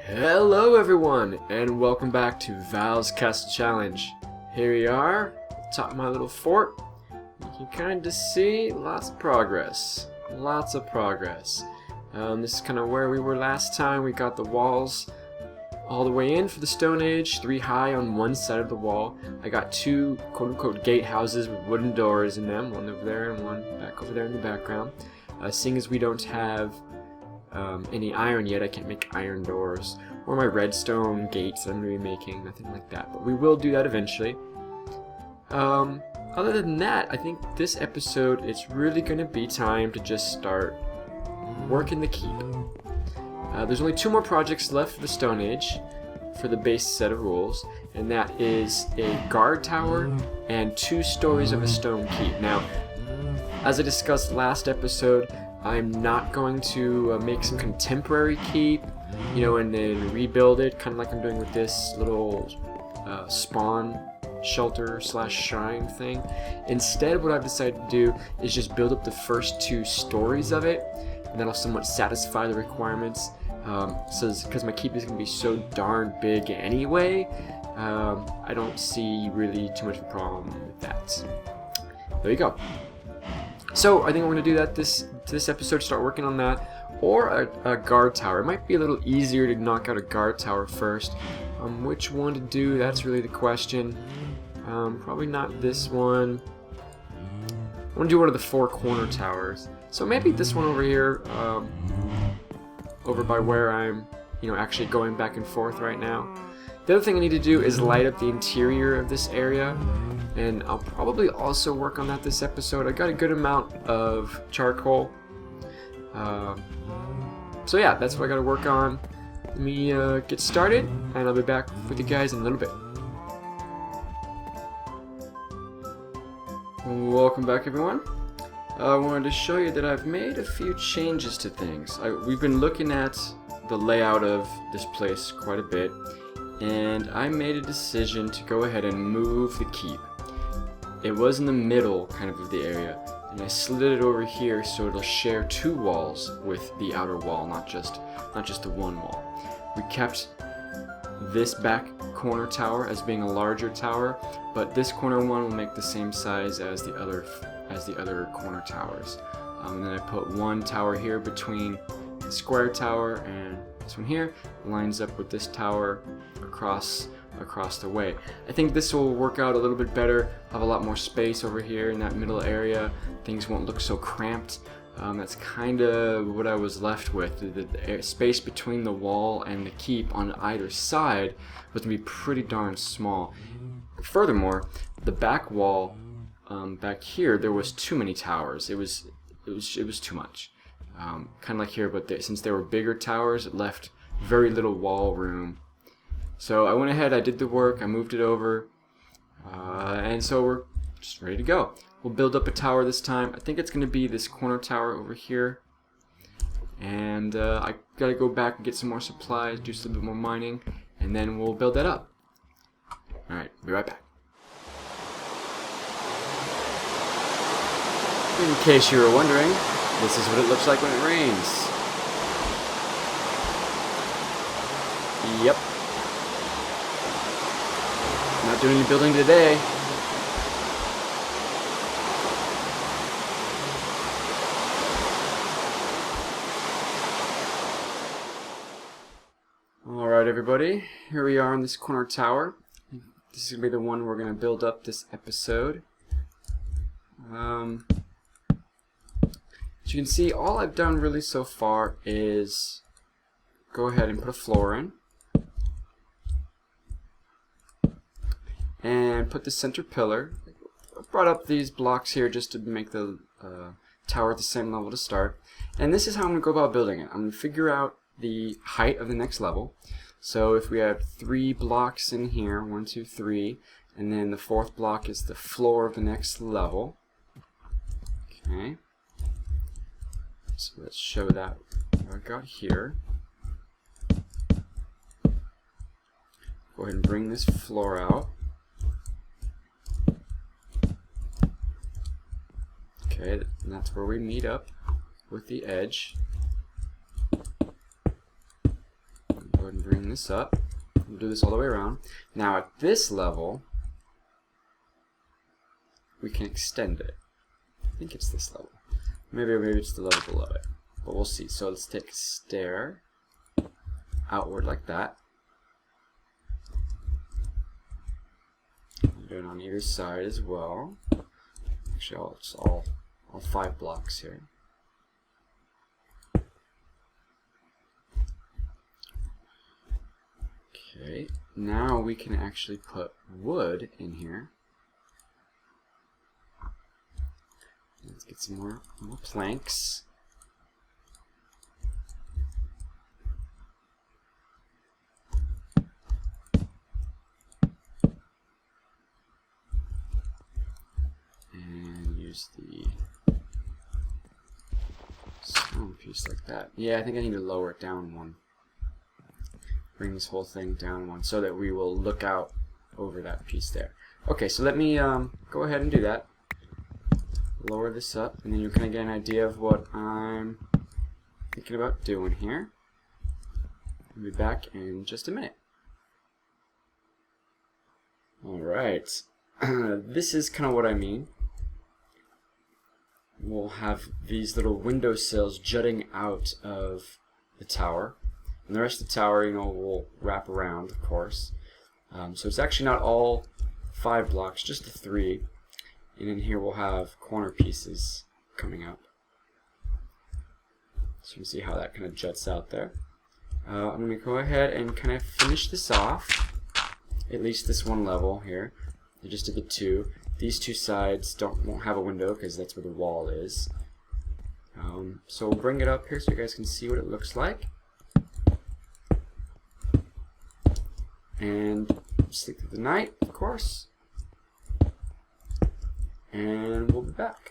Hello everyone, and welcome back to Val's Castle Challenge. Here we are, top of my little fort. You can kind of see lots of progress. Lots of progress. This is kind of where we were last time. We got the walls all the way in for the Stone Age, 3 high on one side of the wall. I got 2 quote-unquote gatehouses with wooden doors in them, one over there and one back over there in the background. Seeing as we don't have any iron yet, I can't make iron doors or my redstone gates that I'm going to be making, nothing like that, but we will do that eventually. Other than that, I think this episode it's really going to be time to just start working the keep. There's only 2 more projects left for the Stone Age for the base set of rules, and that is a guard tower and 2 stories of a stone keep. Now, as I discussed last episode, I'm not going to make some contemporary keep, you know, and then rebuild it, kind of like I'm doing with this little spawn shelter slash shrine thing. Instead, what I've decided to do is just build up the first 2 stories of it, and that'll somewhat satisfy the requirements. Because my keep is going to be so darn big anyway, I don't see really too much of a problem with that. There you go. So I think we're going to do that this episode, start working on that, or a guard tower. It might be a little easier to knock out a guard tower first. Which one to do, that's really the question. Probably not this one. I want to do one of the 4 corner towers. So maybe this one over here, over by where I'm, actually going back and forth right now. The other thing I need to do is light up the interior of this area, and I'll probably also work on that this episode. I got a good amount of charcoal, so yeah, that's what I got to work on. Let me get started, and I'll be back with you guys in a little bit. Welcome back, everyone. I wanted to show you that I've made a few changes to things. We've been looking at the layout of this place quite a bit, and I made a decision to go ahead and move the keep. It was in the middle kind of the area, and I slid it over here so it'll share 2 walls with the outer wall, not just the one wall. We kept this back corner tower as being a larger tower, but this corner one will make the same size as the other corner towers. And then I put 1 tower here between the square tower and this one here, lines up with this tower across the way. I think this will work out a little bit better, have a lot more space over here in that middle area, things won't look so cramped. That's kind of what I was left with. The space between the wall and the keep on either side was going to be pretty darn small. Furthermore, the back wall back here, there was too many towers. It was too much. Kind of like here, but since there were bigger towers, it left very little wall room. So I went ahead, I did the work, I moved it over, and so we're just ready to go. We'll build up a tower this time. I think it's going to be this corner tower over here. And I gotta go back and get some more supplies, do just a little bit more mining, and then we'll build that up. Alright, be right back. In case you were wondering, this is what it looks like when it rains. Yep. Not doing any building today. Alright everybody, here we are on this corner tower. This is going to be the one we're going to build up this episode. As you can see, all I've done really so far is go ahead and put a floor in. And put the center pillar. I brought up these blocks here just to make the tower at the same level to start. And this is how I'm going to go about building it. I'm going to figure out the height of the next level. So if we have 3 blocks in here, 1, 2, 3, and then the 4th block is the floor of the next level. Okay. So let's show that what I've got here. Go ahead and bring this floor out. Okay, and that's where we meet up with the edge. Go ahead and bring this up. We'll do this all the way around. Now at this level, we can extend it. I think it's this level. Maybe it's the level below it. But we'll see. So let's take a stair outward like that. Do it on either side as well. Actually, it's all 5 blocks here. Okay, now we can actually put wood in here. Let's get some more planks. And use the stone piece like that. Yeah, I think I need to lower it down one. Bring this whole thing down one so that we will look out over that piece there. Okay, so let me go ahead and do that. Lower this up, and then you kind of get an idea of what I'm thinking about doing here. I'll be back in just a minute. Alright, this is kind of what I mean. We'll have these little windowsills jutting out of the tower. And the rest of the tower, you know, will wrap around, of course. So it's actually not all 5 blocks, just the 3. And in here we'll have corner pieces coming up. So you can see how that kind of juts out there. I'm going to go ahead and kind of finish this off. At least this one level here. I just did the 2. These 2 sides won't have a window because that's where the wall is. So we'll bring it up here so you guys can see what it looks like. And sleep through the night, of course. And we'll be back.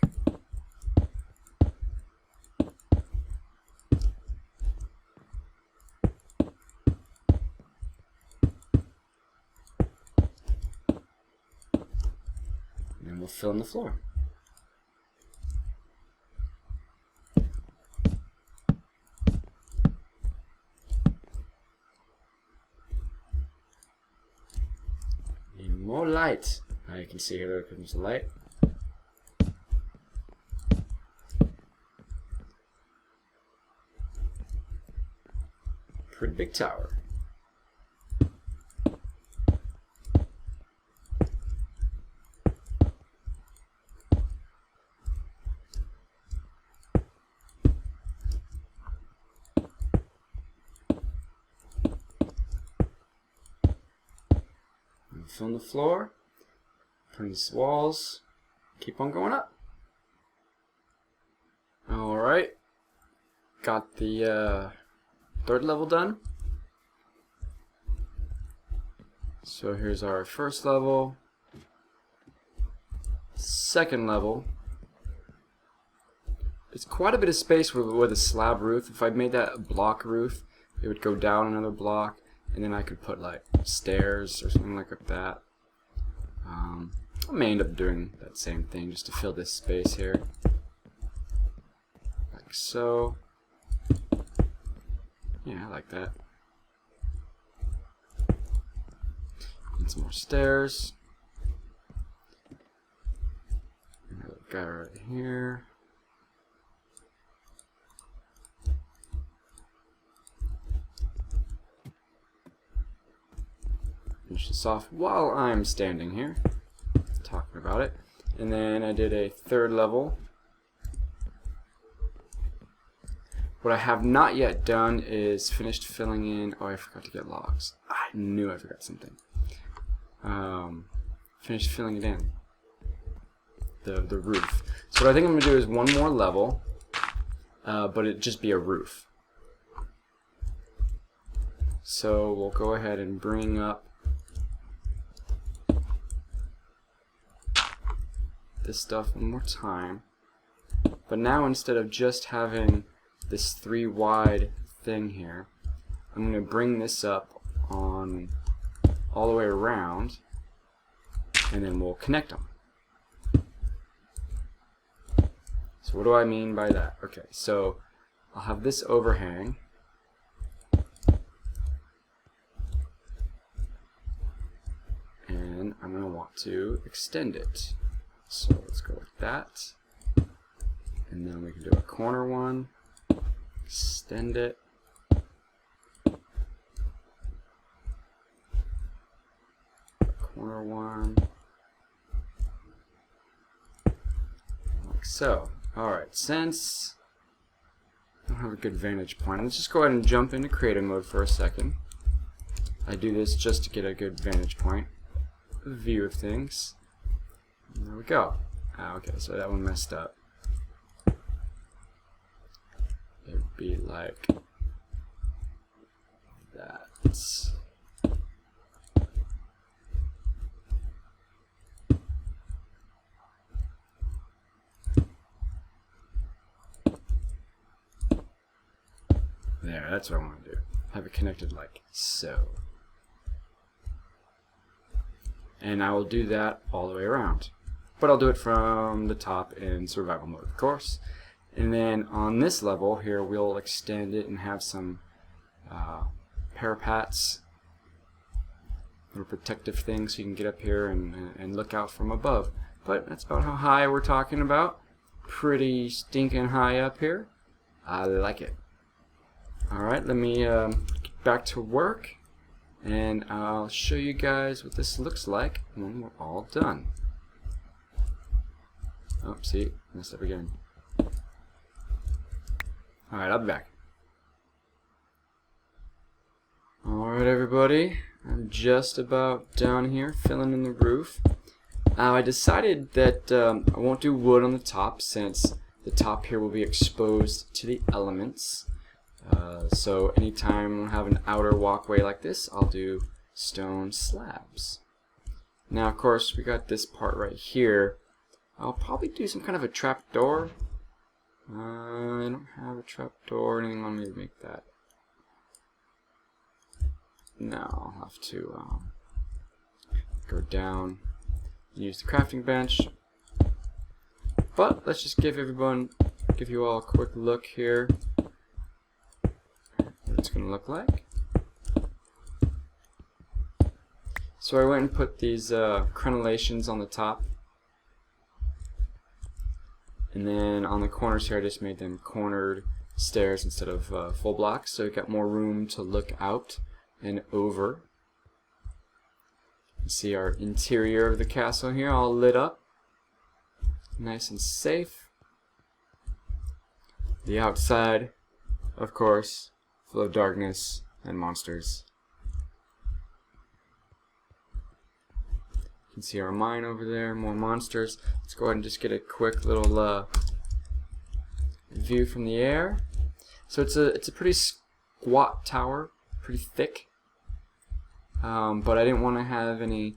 And then we'll fill in the floor. Need more light. Now you can see here there comes the light. Pretty big tower. Fill in the floor, put in these walls, keep on going up. Alright, got the 3rd level done. So here's our 1st level, 2nd level. It's quite a bit of space with a slab roof. If I made that a block roof, it would go down another block, and then I could put like stairs or something like that. I may end up doing that same thing just to fill this space here, like so. Yeah, I like that. And some more stairs. Another guy right here. Finish this off while I'm standing here talking about it. And then I did a 3rd level. What I have not yet done is finished filling in. Oh, I forgot to get logs. I knew I forgot something. Finished filling it in. The roof. So what I think I'm going to do is one more level, but it just be a roof. So we'll go ahead and bring up this stuff one more time. But now instead of just having this 3 wide thing here, I'm going to bring this up on all the way around, and then we'll connect them. So what do I mean by that? Okay, so I'll have this overhang, then I'm going to want to extend it. So let's go with that. And then we can do a corner one, extend it. Corner one. Like so. Alright, since I don't have a good vantage point, let's just go ahead and jump into creative mode for a second. I do this just to get a good vantage point, view of things. And there we go. Okay, so that one messed up. It would be like that. There, that's what I want to do. Have it connected like so. And I will do that all the way around. But I'll do it from the top in survival mode, of course. And then on this level here, we'll extend it and have some parapets, little protective things so you can get up here and look out from above. But that's about how high we're talking about. Pretty stinking high up here. I like it. Alright, let me get back to work, and I'll show you guys what this looks like when we're all done. Oh, see, messed up again. Alright, I'll be back. Alright everybody, I'm just about done here, filling in the roof. I decided that I won't do wood on the top since the top here will be exposed to the elements. So anytime I have an outer walkway like this, I'll do stone slabs. Now of course we got this part right here. I'll probably do some kind of a trap door. I don't have a trap door or anything on me to make that. No, I'll have to go down and use the crafting bench. But let's just give you all a quick look here. What it's going to look like. So I went and put these crenellations on the top, and then on the corners here I just made them cornered stairs instead of full blocks, so it got more room to look out and over. You can see our interior of the castle here all lit up, nice and safe. The outside, of course, full of darkness and monsters. You can see our mine over there, more monsters. Let's go ahead and just get a quick little view from the air. So it's a pretty squat tower, pretty thick, but I didn't want to have any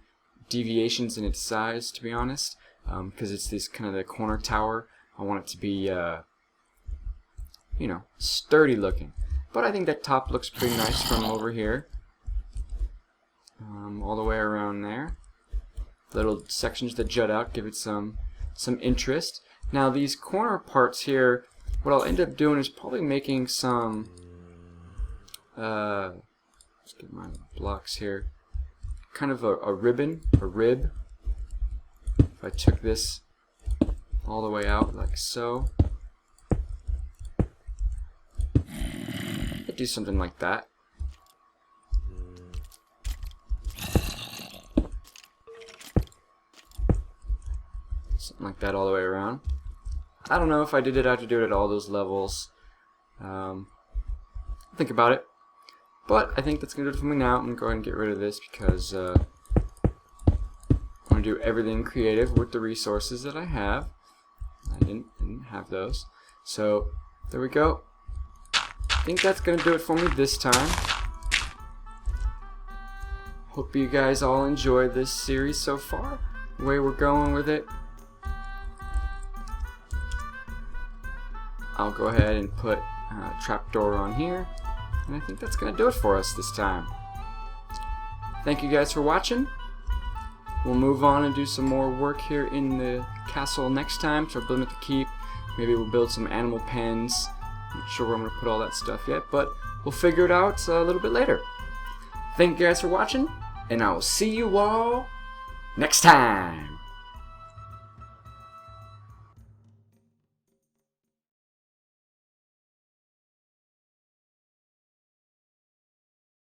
deviations in its size, to be honest, because it's this kind of the corner tower. I want it to be, you know, sturdy looking. But I think that top looks pretty nice from over here, all the way around there. Little sections that jut out give it some interest. Now these corner parts here, what I'll end up doing is probably making some let's get my blocks here, kind of a rib. If I took this all the way out like so, I'd do something like that. Something like that all the way around. I don't know if I did it, I have to do it at all those levels. Think about it. But I think that's going to do it for me now. I'm going to go ahead and get rid of this because I want to do everything creative with the resources that I have. I didn't have those. So there we go. I think that's going to do it for me this time. Hope you guys all enjoyed this series so far, the way we're going with it. I'll go ahead and put a trapdoor on here, and I think that's going to do it for us this time. Thank you guys for watching. We'll move on and do some more work here in the castle next time. So we're building at the keep. Maybe we'll build some animal pens. I'm not sure where I'm going to put all that stuff yet, but we'll figure it out a little bit later. Thank you guys for watching, and I will see you all next time.